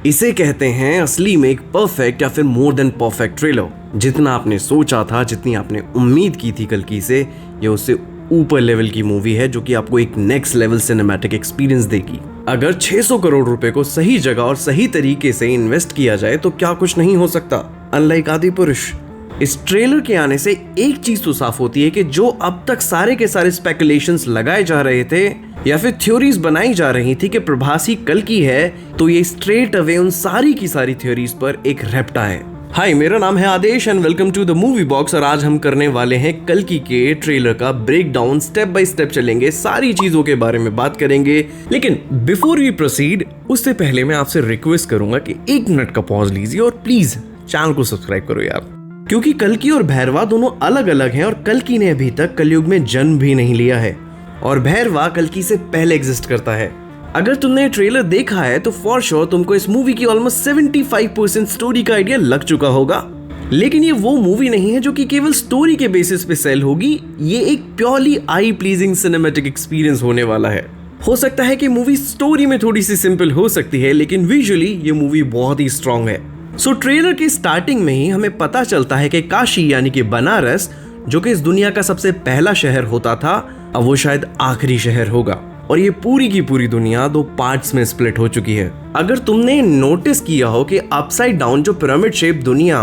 इसे कहते हैं असली में एक परफेक्ट या फिर मोर देन परफेक्ट ट्रेलर। जितना आपने सोचा था, जितनी आपने उम्मीद की थी कल्कि से, ये उससे ऊपर लेवल की मूवी है जो कि आपको एक नेक्स्ट लेवल सिनेमैटिक एक्सपीरियंस देगी। अगर 600 करोड़ रुपए को सही जगह और सही तरीके से इन्वेस्ट किया जाए तो क्या कुछ नहीं हो सकता। अनलाइक आदिपुरुष, इस ट्रेलर के आने से एक चीज तो साफ होती है कि जो अब तक सारे के सारे स्पेकुलेशंस लगाए जा रहे थे या फिर थ्योरीज बनाई जा रही थी कि प्रभास ही कल्कि है, तो ये स्ट्रेट अवे उन सारी की सारी थ्योरीज पर एक रेप्टा है। हाय, मेरा नाम है Adesh and welcome to the movie box. और आज हम करने वाले हैं कल्कि के ट्रेलर का break down. Step by step चलेंगे, सारी चीजों के बारे में बात करेंगे। लेकिन बिफोर वी प्रोसीड, उससे पहले मैं आपसे रिक्वेस्ट करूंगा कि 1 मिनट का पॉज लीजिए और प्लीज चैनल को सब्सक्राइब करो यार, क्योंकि कल्कि और भैरवा दोनों अलग अलग हैं और कल्कि ने अभी तक कलयुग में जन्म भी नहीं लिया है और भैरवा कल्कि से पहले एग्जिस्ट करता है। अगर तुमने ट्रेलर देखा है तो फॉर श्योर तुमको इस मूवी की ऑलमोस्ट 75% स्टोरी का आइडिया लग चुका होगा। लेकिन ये वो मूवी नहीं है जो कि केवल स्टोरी के बेसिस पे सेल होगी। ये एक प्योरली आई प्लीजिंग सिनेमैटिक एक्सपीरियंस होने वाला है। हो सकता है कि मूवी स्टोरी में थोड़ी सी सिंपल हो सकती है, लेकिन विजुअली ये मूवी बहुत ही स्ट्रांग है। सो ट्रेलर की स्टार्टिंग में ही हमें पता चलता है कि काशी यानी कि बनारस, जो कि इस दुनिया का सबसे पहला शहर होता था, अब वो शायद आखिरी शहर होगा और ये पूरी की पूरी दुनिया 2 पार्ट्स में स्प्लिट हो चुकी है। अगर तुमने नोटिस किया हो कि अपसाइड डाउन जो पिरामिड शेप दुनिया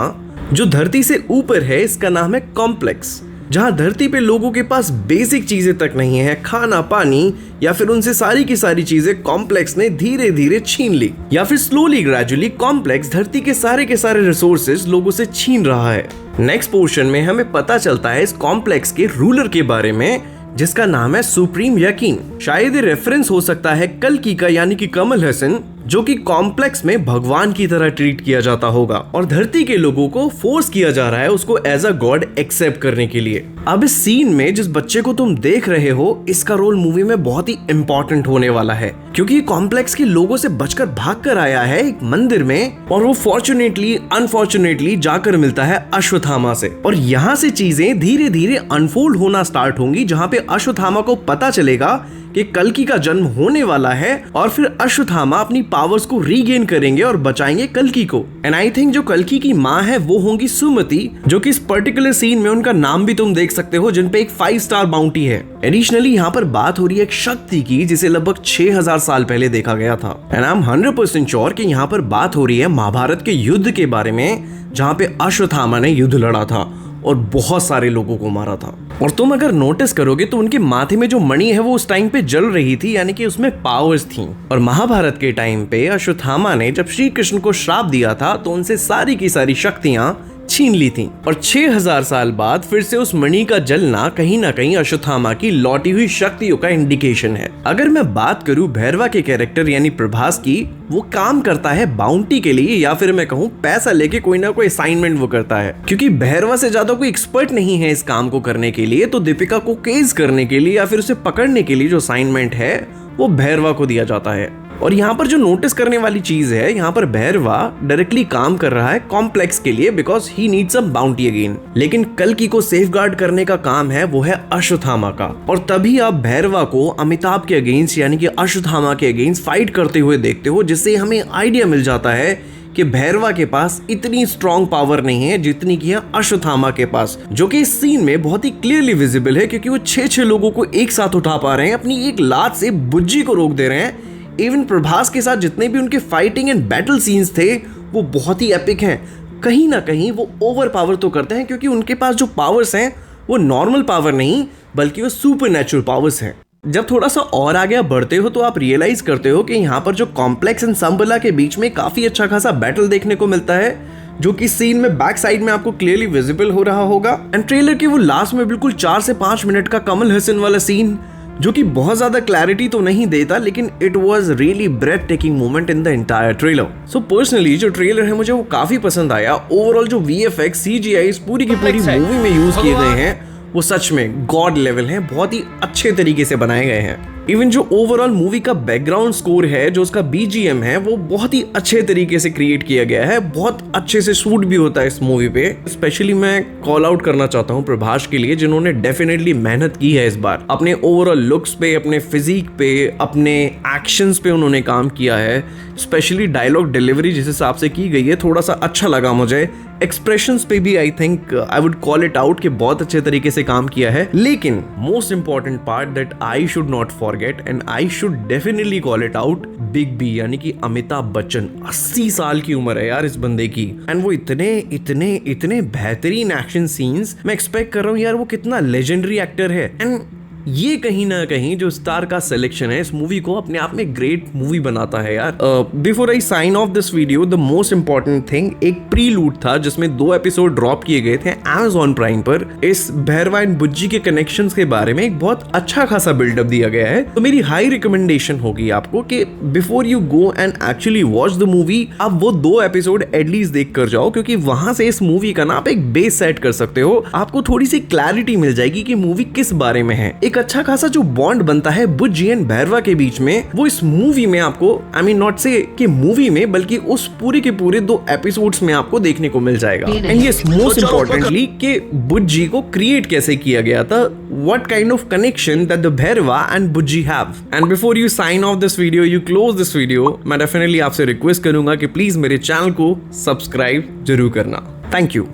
जो धरती से ऊपर है, इसका नाम है कॉम्प्लेक्स, जहां धरती पे लोगों के पास बेसिक चीजें तक नहीं है, खाना पानी या फिर उनसे सारी की सारी चीजें कॉम्प्लेक्स ने धीरे धीरे छीन ली, या फिर स्लोली ग्रेजुअली कॉम्प्लेक्स धरती के सारे रिसोर्सेज लोगों से छीन रहा है। नेक्स्ट पोर्शन में हमें पता चलता है इस कॉम्प्लेक्स के रूलर के बारे में, जिसका नाम है सुप्रीम यकीन। शायद ये रेफरेंस हो सकता है कल्कि का, यानी कि कमल हसन, जो कि कॉम्प्लेक्स में भगवान की तरह ट्रीट किया जाता होगा और धरती के लोगों को फोर्स किया जा रहा है उसको एज अ गॉड एक्सेप्ट करने के लिए। अब इस सीन में जिस बच्चे को तुम देख रहे हो, इसका रोल मूवी में बहुत ही इंपॉर्टेंट होने वाला है, क्योंकि कॉम्प्लेक्स के लोगों से बचकर भागकर आया है एक मंदिर में और वो फॉर्चुनेटली अनफॉर्चुनेटली जाकर मिलता है अश्वत्थामा से। और यहाँ से चीजें धीरे धीरे अनफोल्ड होना स्टार्ट होंगी, जहाँ पे अश्वत्थामा को पता चलेगा कि कल्कि का जन्म होने वाला है और फिर अश्वत्थामा अपनी पावर्स को रीगेन करेंगे और बचाएंगे कल्कि को। एंड आई थिंक जो कल्कि की माँ है वो होंगी सुमति, जो कि इस पर्टिकुलर सीन में उनका नाम भी तुम देख सकते हो, जिन पे एक 5 स्टार बाउंटी है। एडिशनली यहाँ पर बात हो रही है एक शक्ति की, जिसे लगभग 6000 साल पहले देखा गया था। एंड आई एम 100% श्योर कि यहाँ पर बात हो रही है महाभारत के युद्ध के बारे में, जहाँ पे अश्वत्थामा ने युद्ध लड़ा था और बहुत सारे लोगों को मारा था। और तुम अगर नोटिस करोगे तो उनके माथे में जो मणि है वो उस टाइम पे जल रही थी, यानी कि उसमें पावर्स थी। और महाभारत के टाइम पे अश्वत्थामा ने जब श्री कृष्ण को श्राप दिया था तो उनसे सारी की सारी शक्तियां छीन ली थी। और 6000 साल बाद फिर से उस मणि का जलना कहीं ना कहीं अश्वत्थामा की लौटी हुई शक्तियों का इंडिकेशन है। अगर मैं बात करूं भैरवा के कैरेक्टर यानी प्रभास की, वो काम करता है बाउंटी के लिए, या फिर मैं कहूं पैसा लेके कोई ना कोई असाइनमेंट वो करता है। क्योंकि भैरवा से ज्यादा कोई एक्सपर्ट नहीं है इस काम को करने के लिए, तो दीपिका को केस करने के लिए या फिर उसे पकड़ने के लिए जो असाइनमेंट है वो भैरवा को दिया जाता है। और यहाँ पर जो नोटिस करने वाली चीज है, यहाँ पर भैरवा डायरेक्टली काम कर रहा है कॉम्प्लेक्स के लिए, because he needs some bounty again. लेकिन कल्कि को सेफगार्ड करने का काम है वो है अश्वत्थामा का। और तभी आप भैरवा को अमिताभ के अगेंस्ट यानी कि अश्वत्थामा के अगेंस्ट फाइट करते हुए देखते हो, जिससे हमें आइडिया मिल जाता है कि भैरवा के पास इतनी स्ट्रॉन्ग पावर नहीं है जितनी की है अश्वत्थामा के पास, जो कि इस सीन में बहुत ही क्लियरली विजिबल है, क्योंकि वो 6 लोगों को एक साथ उठा पा रहे हैं, अपनी एक लात से बुज्जी को रोक दे रहे हैं। इवन प्रभास के साथ जितने भी उनके फाइटिंग एंड बैटल सीन्स थे वो बहुत ही एपिक हैं। कहीं ना कहीं वो ओवर पावर तो करते हैं, क्योंकि उनके पास जो पावर्स हैं वो नॉर्मल पावर नहीं बल्कि वो सुपर नेचुरल पावर्स हैं। जब थोड़ा सा और आगे बढ़ते हो तो आप रियलाइज करते हो कि यहाँ पर जो कॉम्प्लेक्स एंड संबला के बीच में काफी अच्छा खासा बैटल देखने को मिलता है, जो कि सीन में बैक साइड में आपको क्लियरली विजिबल हो रहा होगा। एंड ट्रेलर के वो लास्ट में बिल्कुल 4 से 5 मिनट का कमल हसन वाला सीन, जो कि बहुत ज्यादा क्लैरिटी तो नहीं देता, लेकिन it was really breath taking moment in the entire trailer. So personally जो ट्रेलर है मुझे वो काफी पसंद आया। ओवरऑल जो VFX CGI पूरी की पूरी मूवी में यूज किए गए हैं वो सच में गॉड लेवल हैं, बहुत ही अच्छे तरीके से बनाए गए हैं। इवन जो ओवरऑल मूवी का बैकग्राउंड स्कोर है, जो उसका बीजीएम है, वो बहुत ही अच्छे तरीके से क्रिएट किया गया है, बहुत अच्छे से शूट भी होता है इस मूवी पे। स्पेशली मैं कॉल आउट करना चाहता हूँ प्रभास के लिए, जिन्होंने डेफिनेटली मेहनत की है इस बार। अपने ओवरऑल लुक्स पे, अपने फिजिक पे, अपने एक्शंस पे उन्होंने काम किया है। स्पेशली डायलॉग डिलीवरी जिस हिसाब से की गई है, थोड़ा सा अच्छा लगा मुझे। एक्सप्रेशंस पे भी I think I would call it out कि बहुत अच्छे तरीके से काम किया है। लेकिन most important part that I should not forget and I should definitely call it out, big B यानी कि अमिताभ बच्चन। 80 साल की उम्र है यार इस बंदे की, एंड वो इतने इतने इतने बेहतरीन एक्शन सीन्स। मैं एक्सपेक्ट कर रहा हूँ यार वो कितना लेजेंडरी एक्टर है। एंड ये कहीं ना कहीं जो स्टार का सिलेक्शन है इस मूवी को अपने आप में ग्रेट मूवी बनाता है यार। Before I sign off this video, the most important thing, एक प्रीलूड था जिसमें 2 एपिसोड ड्रॉप किए गए थे Amazon प्राइम पर। इस भैरवा एंड बुज्जी के कनेक्शंस के बारे में एक बहुत अच्छा खासा बिल्डअप दिया गया है। तो मेरी हाई रिकमेंडेशन होगी आपको कि before you go and actually watch the movie, आप वो 2 एपिसोड एटलीस्ट देख कर जाओ, क्योंकि वहां से इस मूवी का ना आप एक बेस सेट कर सकते हो। आपको थोड़ी सी क्लैरिटी मिल जाएगी कि मूवी किस बारे में है। एक अच्छा खासा जो बॉन्ड बनता है बुज्जी एंड भैरवा के बीच में, वो इस मूवी में आपको, आई मीन नॉट से कि मूवी में, बल्कि उस पूरे के पूरे 2 एपिसोड्स में आपको देखने को मिल जाएगा। एंड यस, मोस्ट इंपॉर्टेंटली कि बुज्जी को क्रिएट कैसे किया गया था, what kind of connection that the Bhairava and Bujji have. And before you sign off this video, you close this video, मैं डेफिनेटली आपसे रिक्वेस्ट करूंगा कि प्लीज मेरे चैनल को सब्सक्राइब जरूर करना। Thank you.